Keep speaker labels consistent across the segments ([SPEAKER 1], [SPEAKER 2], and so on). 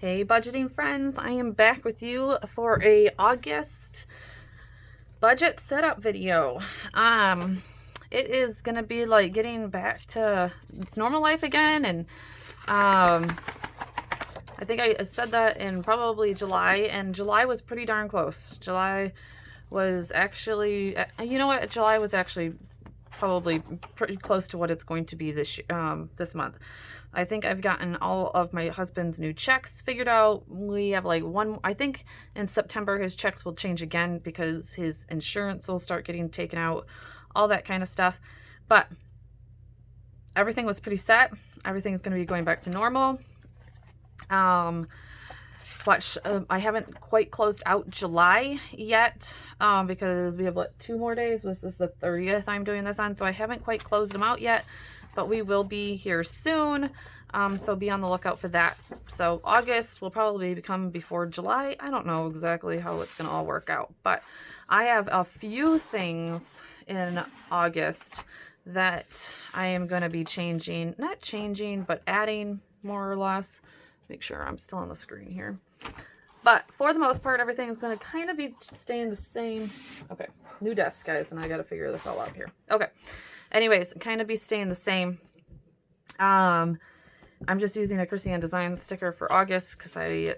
[SPEAKER 1] Hey budgeting friends, I am back with you for a August budget setup video. It is gonna be like getting back to normal life again, and I think I said that in probably July, and July was pretty darn close. July was actually, you know what, July was actually probably pretty close to what it's going to be this month. I think I've gotten all of my husband's new checks figured out. We have like one, I think in September his checks will change again because his insurance will start getting taken out, all that kind of stuff. But everything was pretty set. Everything's going to be going back to normal. I haven't quite closed out July yet because we have what, 2 more days. This is the 30th I'm doing this on, so I haven't quite closed them out yet, but we will be here soon. So be on the lookout for that. So August will probably become before July. I don't know exactly how it's going to all work out, but I have a few things in August that I am going to be changing, not changing, but adding more or less. Make sure I'm still on the screen here. But for the most part, everything is going to kind of be staying the same. Okay, new desk, guys, and I got to figure this all out here. Okay, anyways, kind of be staying the same. I'm just using a Chrissy Design sticker for August because I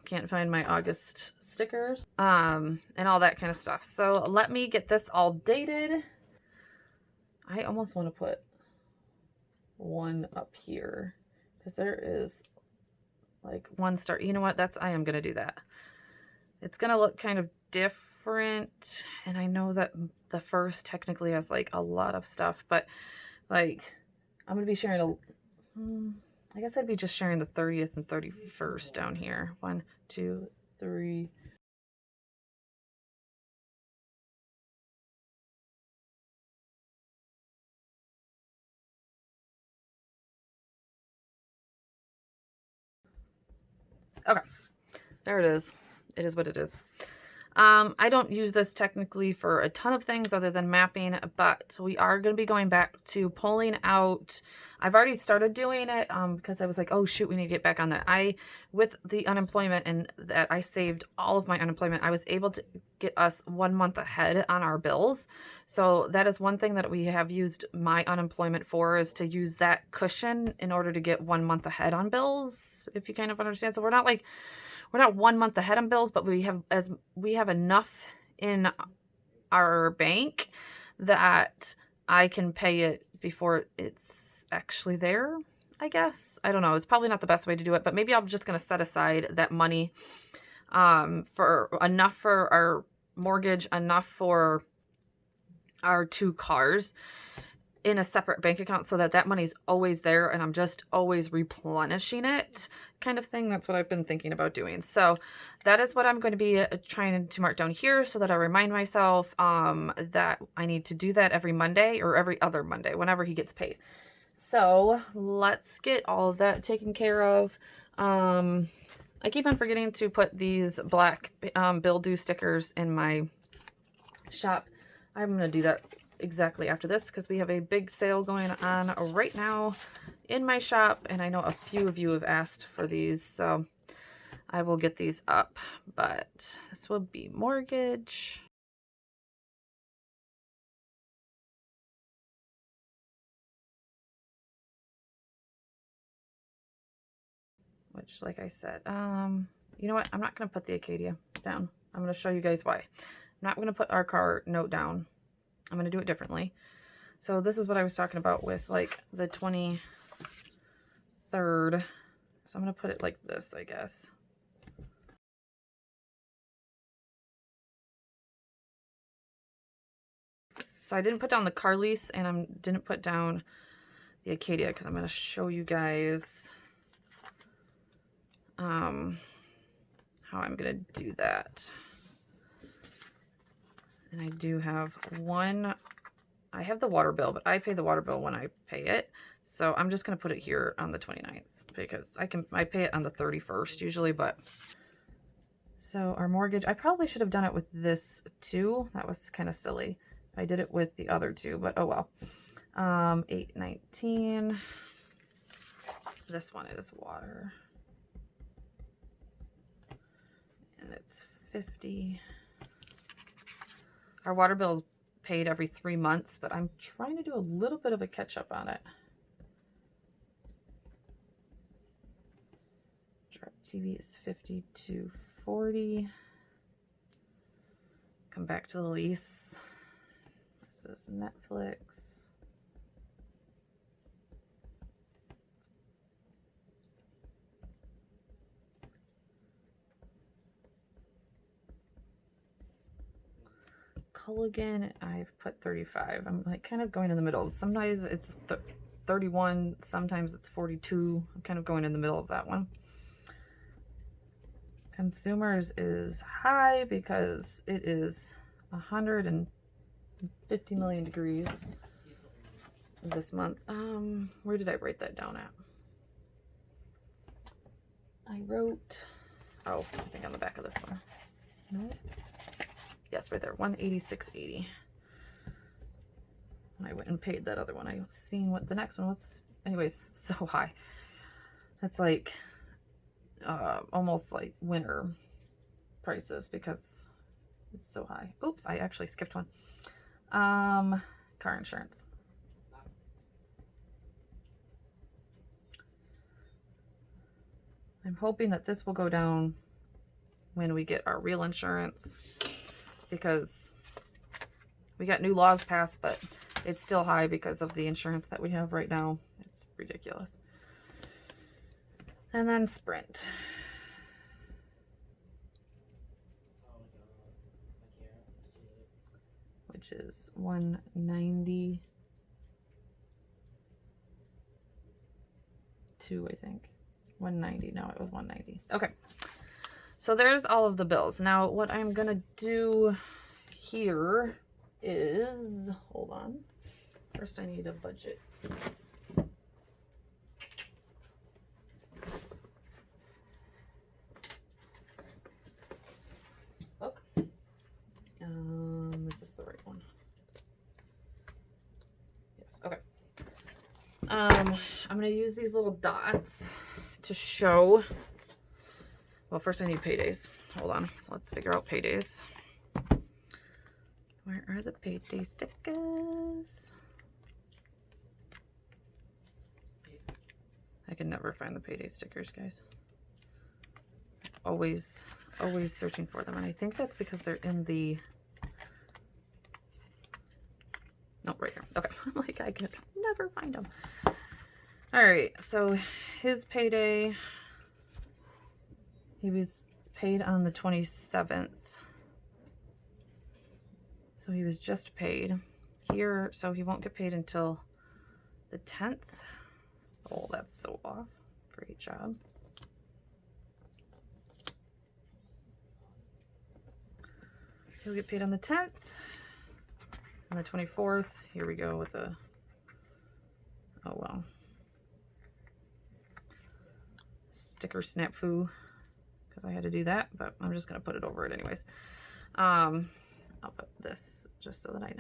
[SPEAKER 1] can't find my August stickers, and all that kind of stuff. So let me get this all dated. I almost want to put one up here because there is like one star. You know what? I am going to do that. It's going to look kind of different. And I know that the first technically has like a lot of stuff, but like I'm going to be sharing I guess I'd be just sharing the 30th and 31st down here. 1, 2, 3. Okay, there it is. It is what it is. I don't use this technically for a ton of things other than mapping, but we are going to be going back to pulling out. I've already started doing it because I was like, oh shoot, we need to get back on that. With the unemployment and that I saved all of my unemployment, I was able to get us 1 month ahead on our bills. So that is one thing that we have used my unemployment for, is to use that cushion in order to get 1 month ahead on bills, if you kind of understand. So we're not 1 month ahead on bills, but we have enough in our bank that I can pay it before it's actually there, I guess. I don't know. It's probably not the best way to do it, but maybe I'm just going to set aside that money for enough for our mortgage, enough for our 2 cars in a separate bank account so that money's always there and I'm just always replenishing it, kind of thing. That's what I've been thinking about doing. So that is what I'm going to be trying to mark down here so that I remind myself that I need to do that every Monday or every other Monday, whenever he gets paid. So let's get all of that taken care of. I keep on forgetting to put these black bill due stickers in my shop. I'm going to do that exactly after this because we have a big sale going on right now in my shop, and I know a few of you have asked for these, so I will get these up. But this will be mortgage, which, like I said, you know what, I'm not going to put the Acadia down. I'm going to show you guys why. I'm not going to put our car note down. I'm going to do it differently. So this is what I was talking about with like the 23rd. So I'm going to put it like this, I guess. So I didn't put down the car lease and I didn't put down the Acadia because I'm going to show you guys how I'm going to do that. And I do have one. I have the water bill, but I pay the water bill when I pay it. So I'm just going to put it here on the 29th because I pay it on the 31st usually, but so our mortgage, I probably should have done it with this too. That was kind of silly. I did it with the other two, but oh well. 819. This one is water. and it's 50. Our water bill is paid every 3 months, but I'm trying to do a little bit of a catch up on it. TV is 52.40. Come back to the lease. This is Netflix. Culligan, I've put 35. I'm like kind of going in the middle. Sometimes it's 31, sometimes it's 42. I'm kind of going in the middle of that one. Consumers is high because it is 150 million degrees this month. Where did I write that down at? I wrote, oh, I think on the back of this one. No? Yes, right there, 186.80. When I went and paid that other one, I seen what the next one was. Anyways, so high. That's like almost like winter prices because it's so high. Oops, I actually skipped one. Car insurance. I'm hoping that this will go down when we get our real insurance, because we got new laws passed, but it's still high because of the insurance that we have right now. It's ridiculous. And then Sprint. Which is 192, I think. 190. No, it was 190. Okay. So there's all of the bills. Now what I'm gonna do here is, hold on. First I need a budget. Is this the right one? Yes, okay. I'm gonna use these little dots to show, well, first I need paydays. Hold on, so let's figure out paydays. Where are the payday stickers? I can never find the payday stickers, guys. Always searching for them, and I think that's because they're in the, no, right here. Okay. I'm like, I could never find them. All right, so his payday, he was paid on the 27th. So he was just paid here, so he won't get paid until the 10th. Oh, that's so off. Great job. He'll get paid on the 10th. On the 24th, here we go with a, oh well, sticker snafu, because I had to do that, but I'm just going to put it over it anyways. I'll put this just so that I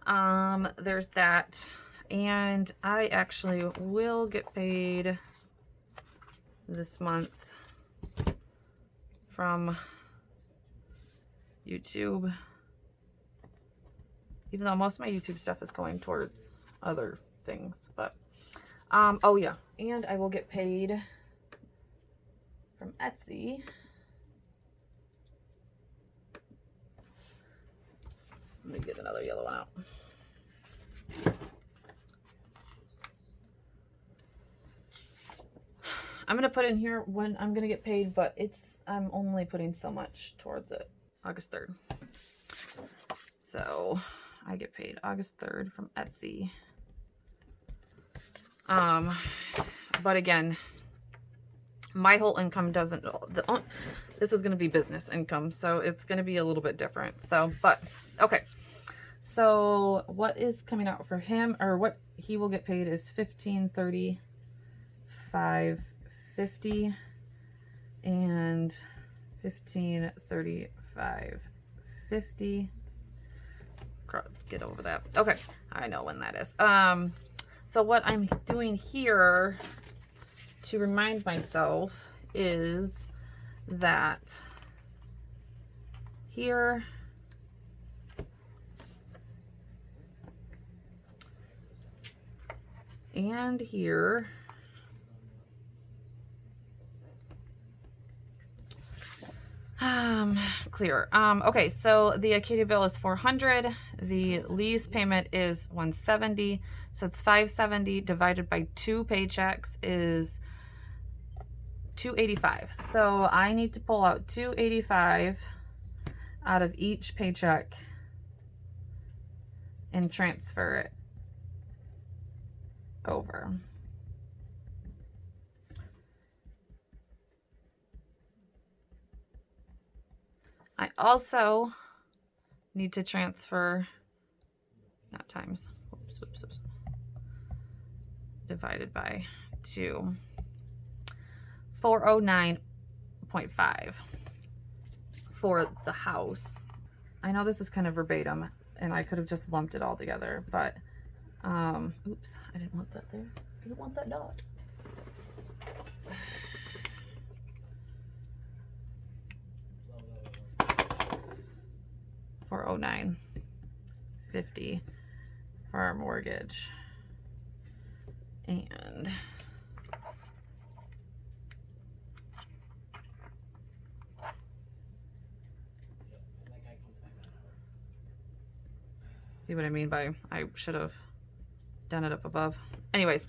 [SPEAKER 1] know. There's that, and I actually will get paid this month from YouTube, even though most of my YouTube stuff is going towards other things. But oh yeah, and I will get paid from Etsy. Let me get another yellow one out. I'm gonna put in here when I'm gonna get paid, but I'm only putting so much towards it. August 3rd. So I get paid August 3rd from Etsy. But again, my whole income doesn't, this is going to be business income, so it's going to be a little bit different. So, but okay. So what is coming out for him, or what he will get paid, is $1535.50 and $1535.50. Get over that. Okay, I know when that is. So what I'm doing here to remind myself is that here. And here. Clear. Okay, so the Acadia bill is $400. The lease payment is $170. So it's $570 divided by 2 paychecks is $285. So I need to pull out $285 out of each paycheck and transfer it over. I also need to transfer, not times, oops, divided by 2, 409.5 for the house. I know this is kind of verbatim, and I could have just lumped it all together, but, oops, I didn't want that there. I didn't want that dot. $409.50 for our mortgage, and see what I mean by I should have done it up above. Anyways,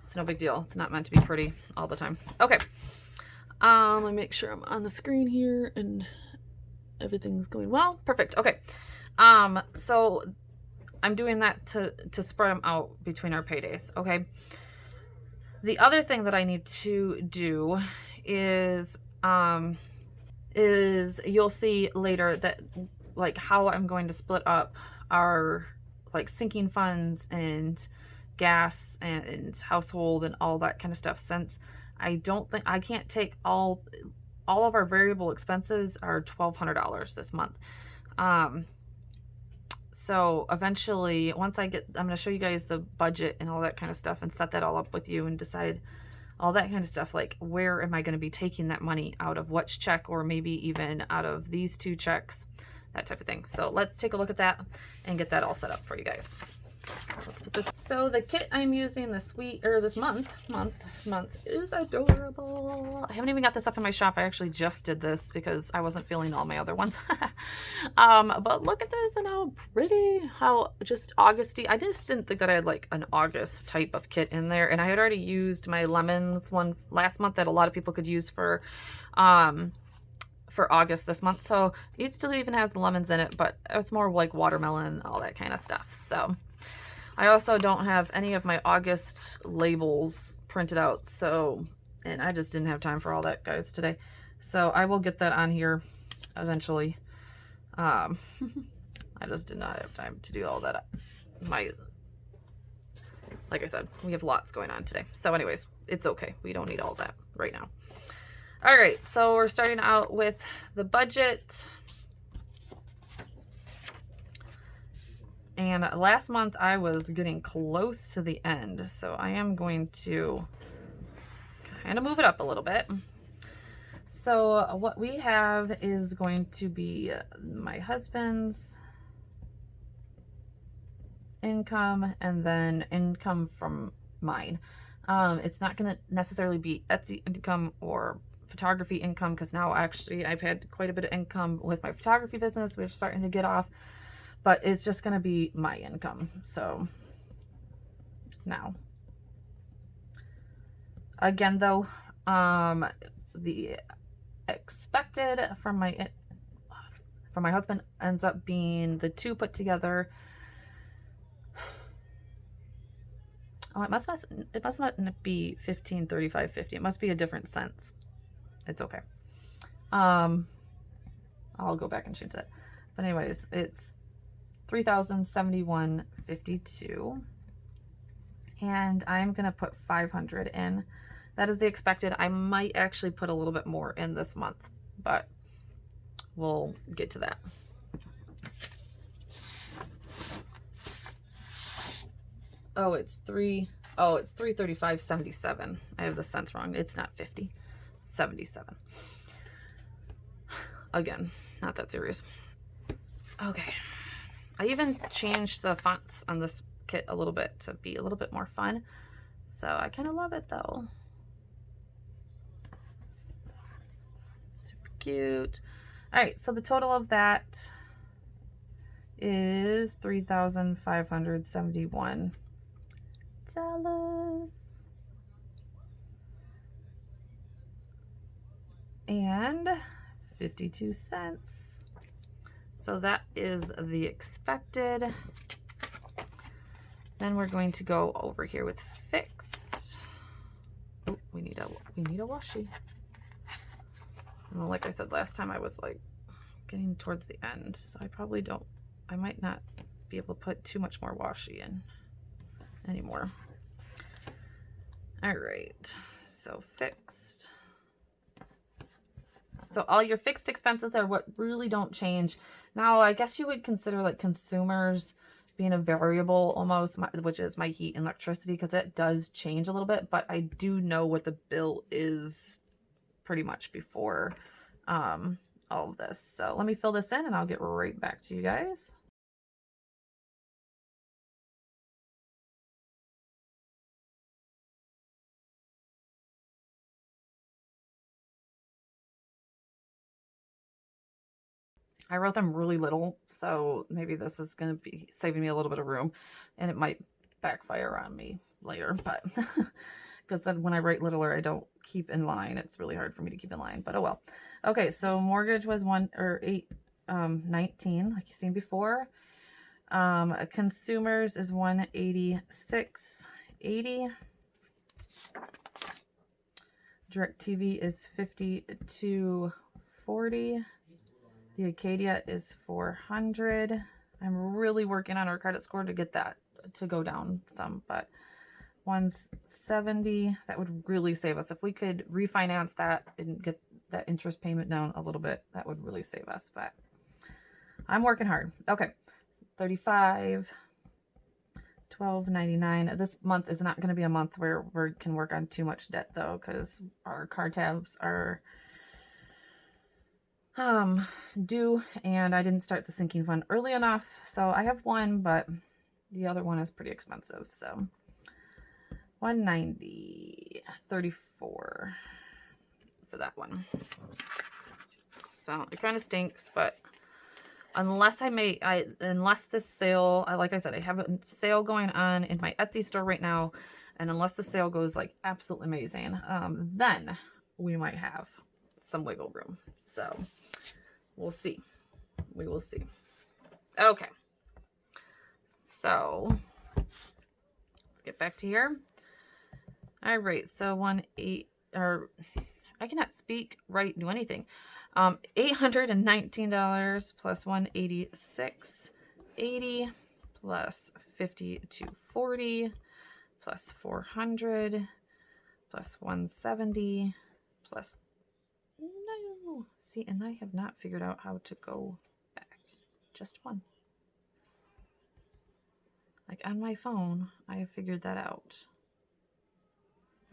[SPEAKER 1] it's no big deal. It's not meant to be pretty all the time. Okay. Let me make sure I'm on the screen here and everything's going well. Perfect. Okay. So I'm doing that to spread them out between our paydays. Okay. The other thing that I need to do is you'll see later that like how I'm going to split up our like sinking funds and gas and household and all that kind of stuff, since I can't take all of our variable expenses are $1,200 this month. So eventually, once I'm going to show you guys the budget and all that kind of stuff and set that all up with you and decide all that kind of stuff, like where am I going to be taking that money out of, which check, or maybe even out of these 2 checks, that type of thing. So let's take a look at that and get that all set up for you guys. Let's put this. So the kit I'm using this month is adorable. I haven't even got this up in my shop. I actually just did this because I wasn't feeling all my other ones. But look at this and how pretty, how just Augusty. I just didn't think that I had like an August type of kit in there, and I had already used my lemons one last month that a lot of people could use for August this month. So it still even has the lemons in it, but it's more like watermelon, all that kind of stuff. So I also don't have any of my August labels printed out, so, and I just didn't have time for all that, guys, today. So I will get that on here eventually. I just did not have time to do all that. Like I said, we have lots going on today. So anyways, it's okay. We don't need all that right now. All right, so we're starting out with the budget. And last month I was getting close to the end, so I am going to kind of move it up a little bit. So what we have is going to be my husband's income and then income from mine. It's not going to necessarily be Etsy income or photography income, because now actually I've had quite a bit of income with my photography business. We're starting to get off. But it's just going to be my income. So now, again, though, the expected from my husband ends up being the 2 put together. Oh, it must not be 1535.50. It must be a different cents. It's okay. I'll go back and change that. But anyways, it's $3,071.52, and I'm gonna put 500 in. That is the expected. I might actually put a little bit more in this month, but we'll get to that. Oh, it's 335.77. I have the cents wrong. It's not 50. 77. Again, not that serious. Okay. I even changed the fonts on this kit a little bit to be a little bit more fun. So I kind of love it though. Super cute. All right, so the total of that is $3,571. And 52 cents. So that is the expected. Then we're going to go over here with fixed. Oh, we need a washi. Well, like I said last time, I was like getting towards the end, so I might not be able to put too much more washi in anymore. All right, so fixed. So all your fixed expenses are what really don't change. Now, I guess you would consider like consumers being a variable almost, which is my heat and electricity, because it does change a little bit, but I do know what the bill is pretty much before all of this. So let me fill this in and I'll get right back to you guys. I wrote them really little, so maybe this is going to be saving me a little bit of room, and it might backfire on me later, but because then when I write littler, I don't keep in line. It's really hard for me to keep in line, but oh well. Okay, so mortgage was $819, like you've seen before. Consumers is $186.80. DirecTV is $52.40. The Acadia is $400. I'm really working on our credit score to get that to go down some, but $170. That would really save us. If we could refinance that and get that interest payment down a little bit, that would really save us, but I'm working hard. Okay, $35. $12.99. This month is not going to be a month where we can work on too much debt though, because our card tabs are due, and I didn't start the sinking fund early enough. So I have one, but the other one is pretty expensive. So $190.34 for that one. So it kind of stinks, but unless unless this sale, like I said, I have a sale going on in my Etsy store right now, and unless the sale goes like absolutely amazing, then we might have some wiggle room. So we'll see. We will see. Okay. So let's get back to here. All right. So I cannot speak, write, do anything. $819 plus $186.80 plus $52.40 plus $400 plus $170 plus no. See, and I have not figured out how to go back. Just one. Like on my phone, I have figured that out.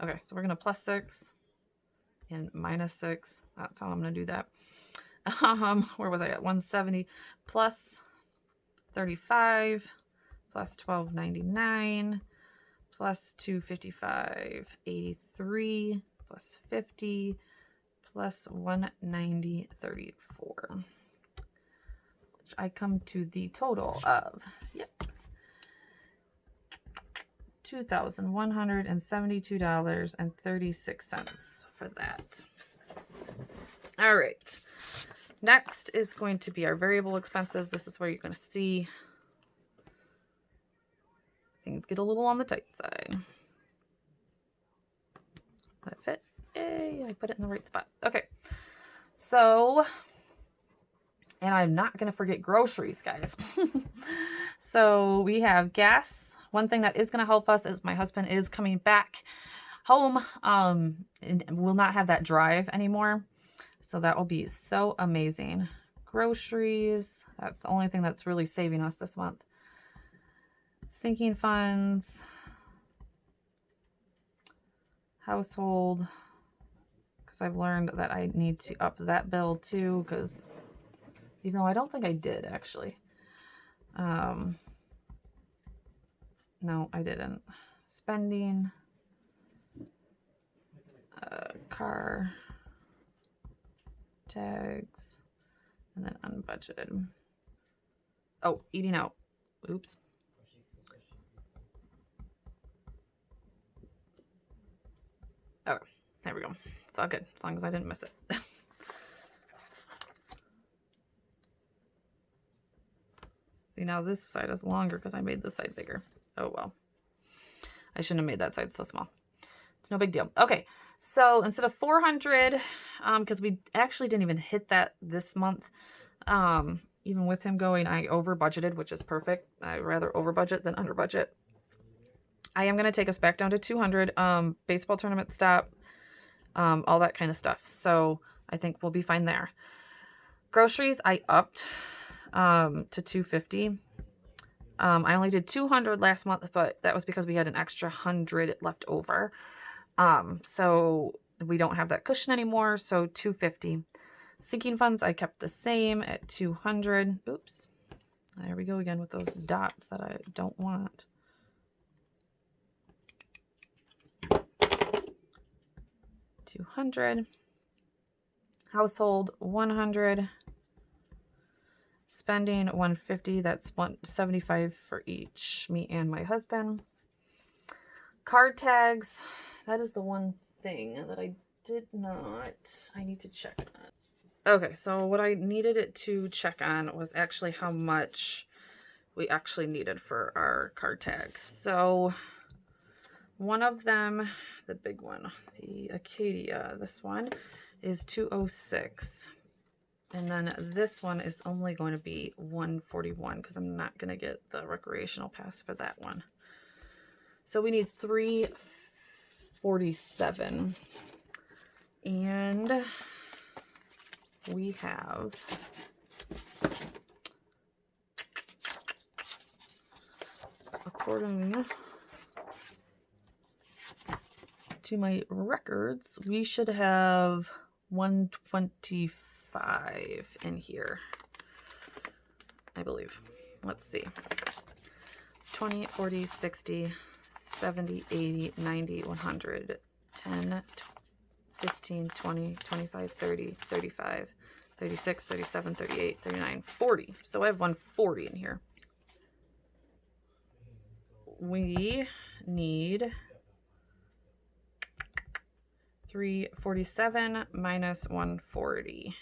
[SPEAKER 1] Okay, so we're gonna plus 6 and minus 6. That's how I'm gonna do that. Where was I at? 170 plus 35 plus $12.99 plus $255.83 plus 50 plus $190.34, which I come to the total of $2,172.36 for that. All right. Next is going to be our variable expenses. This is where you're going to see things get a little on the tight side. That fit? Yay, I put it in the right spot. Okay. So, and I'm not going to forget groceries, guys. So we have gas. One thing that is going to help us is my husband is coming back home and will not have that drive anymore. So that will be so amazing. Groceries. That's the only thing that's really saving us this month. Sinking funds. Household. Because because I've learned that I need to up that bill too, because even though I don't think I did actually. No, I didn't. Spending, car, tags, and then unbudgeted. Oh, eating out. Oops. Okay, there we go. It's all good, as long as I didn't miss it. See, now this side is longer because I made this side bigger. Oh, well. I shouldn't have made that side so small. It's no big deal. Okay, so instead of 400, because we actually didn't even hit that this month, even with him going, I over budgeted, which is perfect. I'd rather over budget than under budget. I am going to take us back down to 200, baseball tournament stop, all that kind of stuff. So I think we'll be fine there. Groceries, I upped to 250. I only did 200 last month, but that was because we had an extra 100 left over. So we don't have that cushion anymore. So 250. Sinking funds, I kept the same at 200. Oops. There we go again with those dots that I don't want. $200. Household, 100. Spending, 150. That's 175 for each, me and my husband. Card tags, that is the one thing that I did not, I need to check on. Okay, so what I needed it to check on was actually how much we actually needed for our card tags. So one of them, the big one, the Acadia, this one is 206. And then this one is only going to be 141 because I'm not going to get the recreational pass for that one. So we need 347. And we have according to my records, we should have 125 in here, I believe. Let's see. 20, 40, 60, 70, 80, 90, 100, 10, 15, 20, 25, 30, 35, 36, 37, 38, 39, 40. So I have 140 in here. We need 347 minus 140.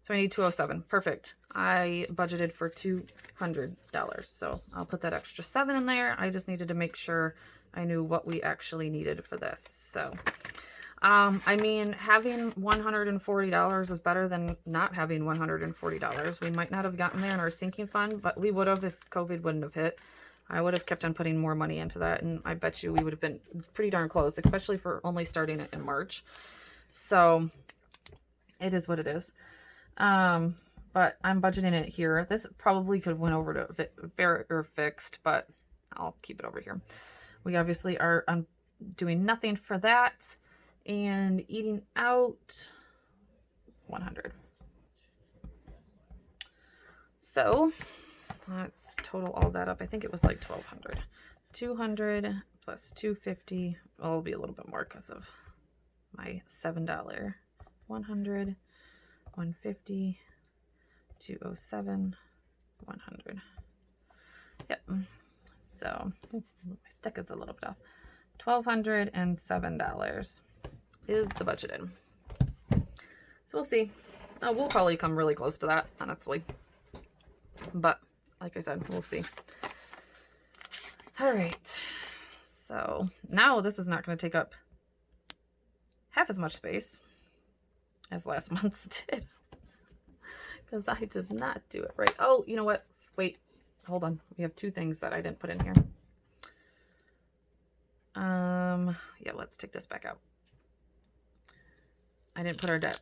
[SPEAKER 1] So I need 207. Perfect. I budgeted for $200. So I'll put that extra 7 in there. I just needed to make sure I knew what we actually needed for this. So, I mean, having $140 is better than not having $140. We might not have gotten there in our sinking fund, but we would have if COVID wouldn't have hit. I would have kept on putting more money into that, and I bet you we would have been pretty darn close, especially for only starting it in March. So it is what it is. But I'm budgeting it here. This probably could have went over to fixed, but I'll keep it over here. We obviously are doing nothing for that, and eating out 100. So let's total all that up. I think it was like 1,200. 200 plus 250. Well, it'll be a little bit more because of my $7. 100, 150, 207, 100. Yep. So my stick is a little bit off. $1,207 is the budgeted. So we'll see. We'll probably come really close to that, honestly. But like I said, we'll see. All right. So now this is not going to take up half as much space as last month's did. Because I did not do it right. Oh, you know what? Wait. Hold on. We have two things that I didn't put in here. Yeah, let's take this back out. I didn't put our debt.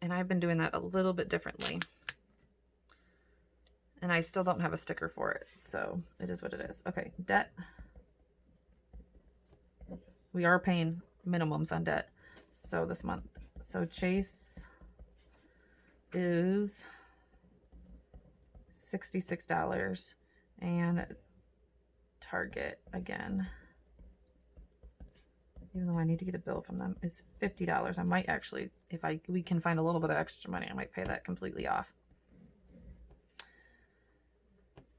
[SPEAKER 1] And I've been doing that a little bit differently. And I still don't have a sticker for it. So it is what it is. Okay, debt. We are paying minimums on debt. So this month, So Chase is $66 and Target again, even though I need to get a bill from them, is $50. I might actually, if we can find a little bit of extra money, I might pay that completely off.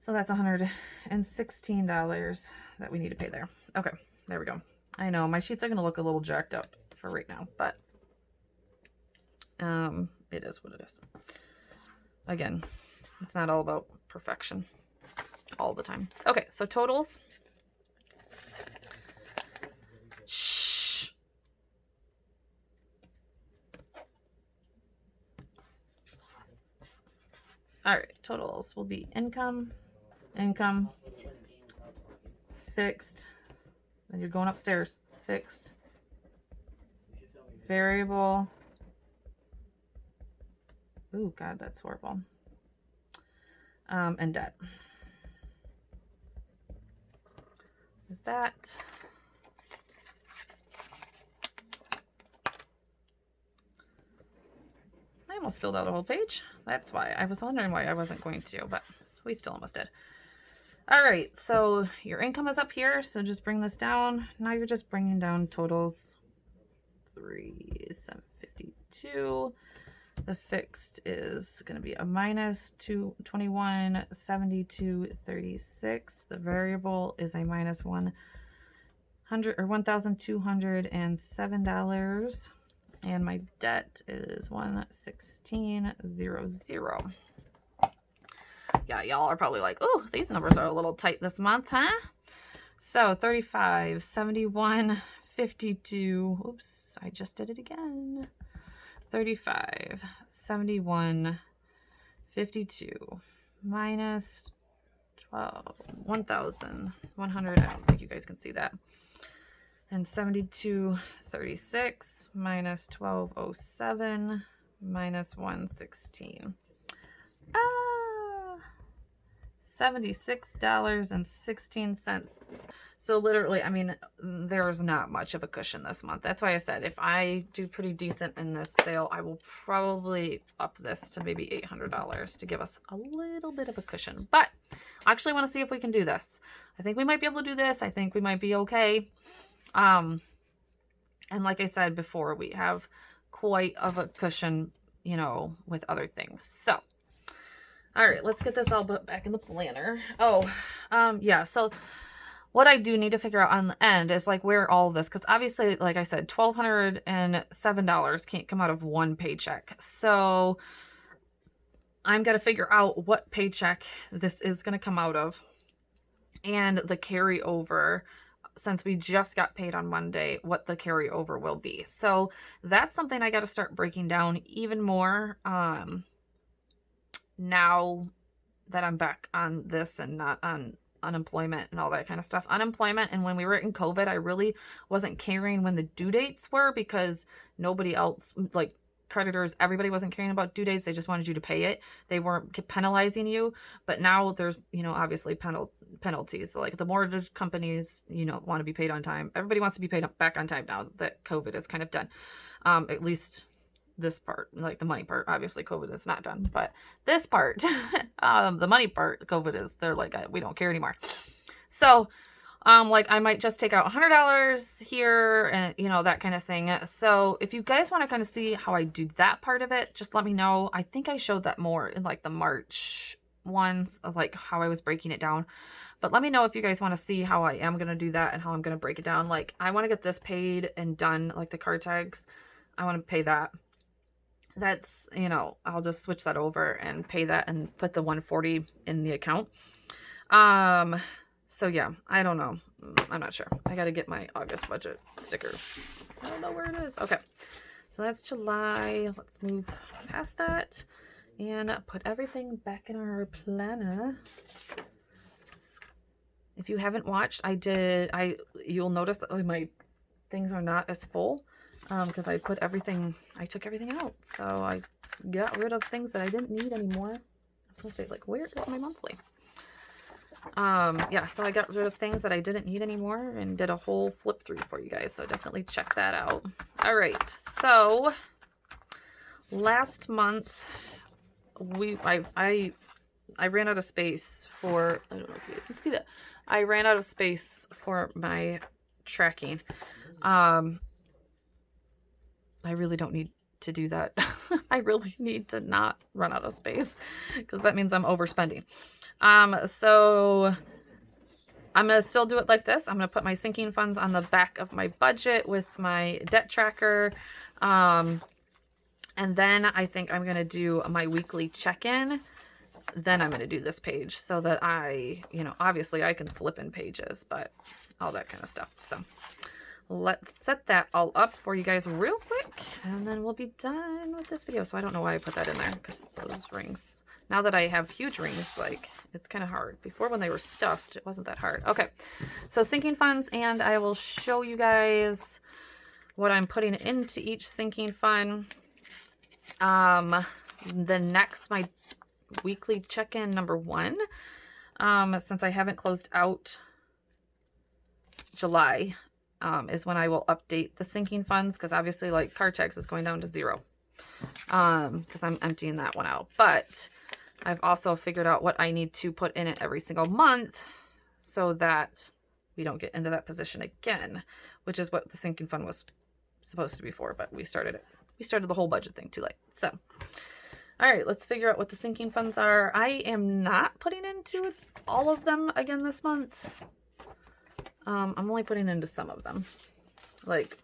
[SPEAKER 1] So that's $116 that we need to pay there. Okay, there we go. I know my sheets are going to look a little jacked up for right now, but it is what it is. Again, it's not all about perfection all the time. Okay, so totals. Shh. All right, totals will be income, fixed, then you're going upstairs, fixed, variable. Ooh, God, that's horrible. And debt. Is that... I almost filled out a whole page. That's why. I was wondering why I wasn't going to, but we still almost did. All right, so your income is up here, so just bring this down. Now you're just bringing down totals. 3,752. The fixed is going to be a minus 221.7236. The variable is a minus 100 or $1,207, and my debt is 11600. Yeah, y'all are probably like, oh, these numbers are a little tight this month, huh? So 35, 71, 52. Oops, I just did it again. 35, 71, 52 minus 1,100. I don't think you guys can see that. And 72.36 minus 1207 minus 116. $76.16. So literally, I mean, there's not much of a cushion this month. That's why I said if I do pretty decent in this sale, I will probably up this to maybe $800 to give us a little bit of a cushion. But I actually want to see if we can do this. I think we might be able to do this. I think we might be okay. And like I said before, we have quite of a cushion, you know, with other things. So all right, let's get this all back in the planner. Oh, yeah, so what I do need to figure out on the end is like where all of this, because obviously, like I said, $1,207 can't come out of one paycheck. So I'm going to figure out what paycheck this is going to come out of and the carryover, since we just got paid on Monday, what the carryover will be. So that's something I got to start breaking down even more. Now that I'm back on this and not on unemployment and all that kind of stuff. Unemployment, and when we were in COVID, I really wasn't caring when the due dates were, because nobody else, like creditors, everybody wasn't caring about due dates. They just wanted you to pay it. They weren't penalizing you. But now there's, you know, obviously penalties. So like the mortgage companies, you know, want to be paid on time. Everybody wants to be paid back on time now that COVID is kind of done. At least this part, like the money part. Obviously COVID is not done, but this part, the money part, COVID is, they're like, we don't care anymore. So like I might just take out $100 here and, you know, that kind of thing. So if you guys want to kind of see how I do that part of it, just let me know. I think I showed that more in like the March ones of like how I was breaking it down, but let me know if you guys want to see how I am going to do that and how I'm going to break it down. Like I want to get this paid and done, like the card tags. I want to pay that. That's, you know, I'll just switch that over and pay that and put the 140 in the account. So yeah, I don't know. I'm not sure. I got to get my August budget sticker. I don't know where it is. Okay. So that's July. Let's move past that and put everything back in our planner. If you haven't watched, you'll notice that my things are not as full. Because I took everything out. So I got rid of things that I didn't need anymore. I was going to say, like, where is my monthly? Yeah, so I got rid of things that I didn't need anymore and did a whole flip through for you guys. So definitely check that out. All right, so last month I ran out of space for, I don't know if you guys can see that. I ran out of space for my tracking. I really don't need to do that. I really need to not run out of space because that means I'm overspending. So I'm going to still do it like this. I'm going to put my sinking funds on the back of my budget with my debt tracker. And then I think I'm going to do my weekly check-in. Then I'm going to do this page so that obviously I can slip in pages, but all that kind of stuff. So let's set that all up for you guys real quick, and then we'll be done with this video. So I don't know why I put that in there, because those rings, now that I have huge rings, like, it's kind of hard. Before, when they were stuffed, it wasn't that hard. Okay, so sinking funds, and I will show you guys what I'm putting into each sinking fund. The next, my weekly check-in number 1, since I haven't closed out July, is when I will update the sinking funds, because obviously, like, car tax is going down to 0, because I'm emptying that one out. But I've also figured out what I need to put in it every single month so that we don't get into that position again, which is what the sinking fund was supposed to be for, but we started the whole budget thing too late. So all right, let's figure out what the sinking funds are. I am not putting into all of them again this month. I'm only putting into some of them, like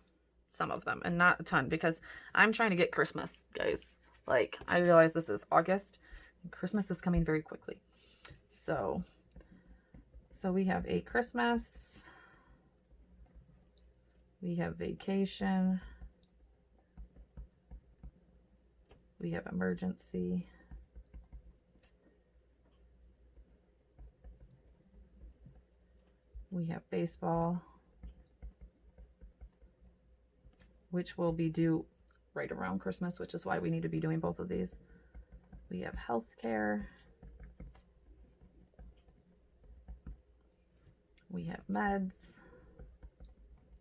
[SPEAKER 1] some of them, and not a ton, because I'm trying to get Christmas, guys. Like, I realize this is August and Christmas is coming very quickly. So we have a Christmas, we have vacation, we have emergency, we have baseball, which will be due right around Christmas, which is why we need to be doing both of these. We have healthcare, we have meds,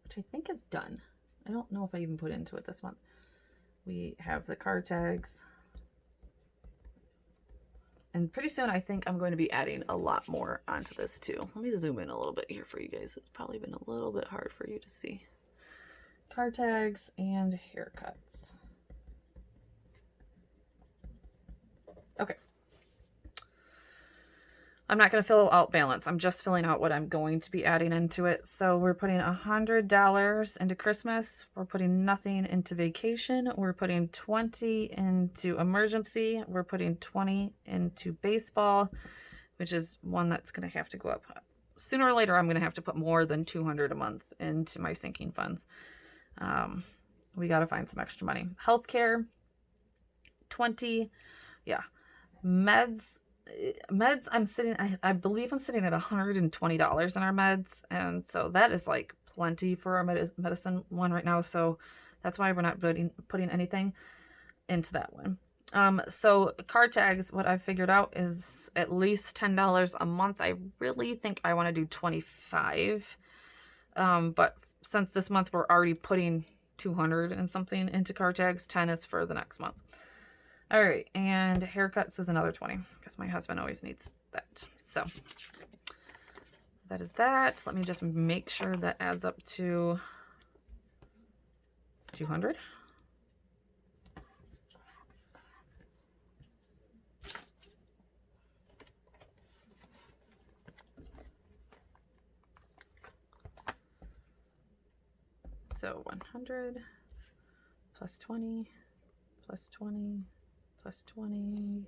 [SPEAKER 1] which I think is done. I don't know if I even put into it this month. We have the car tags. And pretty soon I think I'm going to be adding a lot more onto this too. Let me zoom in a little bit here for you guys. It's probably been a little bit hard for you to see. Car tags and haircuts. Okay. I'm not going to fill out balance. I'm just filling out what I'm going to be adding into it. So we're putting $100 into Christmas. We're putting nothing into vacation. We're putting 20 into emergency. We're putting 20 into baseball, which is one that's going to have to go up. Sooner or later, I'm going to have to put more than $200 a month into my sinking funds. We got to find some extra money. Healthcare, 20. Yeah. Meds, I believe I'm sitting at $120 in our meds, and so that is like plenty for our medicine one right now. So that's why we're not putting anything into that one. So car tags, what I've figured out is at least $10 a month. I really think I want to do 25. But since this month we're already putting 200 and something into car tags, 10 is for the next month. All right, and haircuts is another 20 because my husband always needs that. So that is that. Let me just make sure that adds up to 200. So 100 plus 20 plus 20 plus 20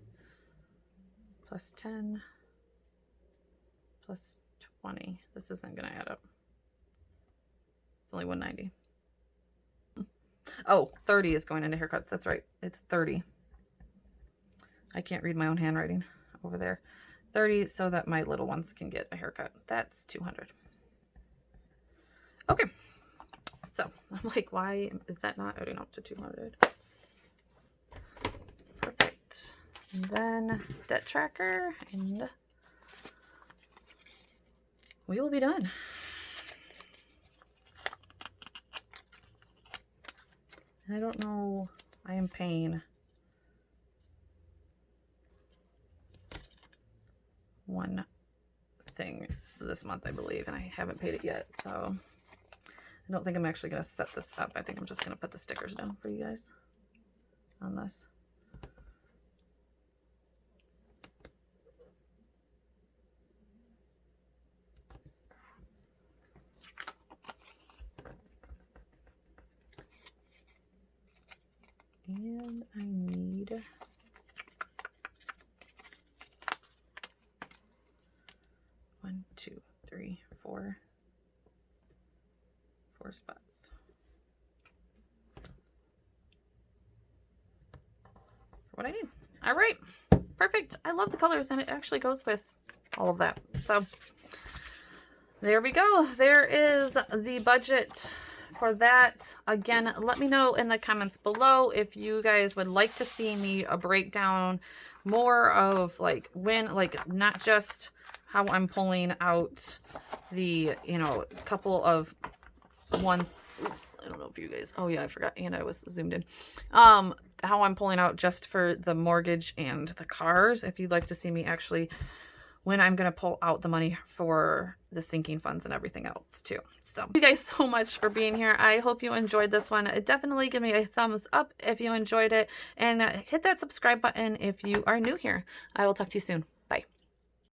[SPEAKER 1] plus 10 plus 20. This isn't going to add up. It's only 190. Oh, 30 is going into haircuts. That's right. It's 30. I can't read my own handwriting over there. 30 so that my little ones can get a haircut. That's 200. Okay. So I'm like, why is that not adding up to 200? Perfect. And then debt tracker, and we will be done. And I don't know, I am paying one thing this month, I believe, and I haven't paid it yet, so I don't think I'm actually going to set this up. I think I'm just going to put the stickers down for you guys on this. And I need 1, 2, 3, 4 spots. For what I need. All right, perfect. I love the colors, and it actually goes with all of that. So there we go. There is the budget for that. Again, let me know in the comments below if you guys would like to see me break down more of like when, like not just how I'm pulling out the, you know, couple of ones. I don't know if you guys, oh yeah, I forgot, and I was zoomed in. How I'm pulling out just for the mortgage and the cars. If you'd like to see me actually when I'm going to pull out the money for the sinking funds and everything else too. So thank you guys so much for being here. I hope you enjoyed this one. Definitely give me a thumbs up if you enjoyed it, and hit that subscribe button if you are new here. I will talk to you soon.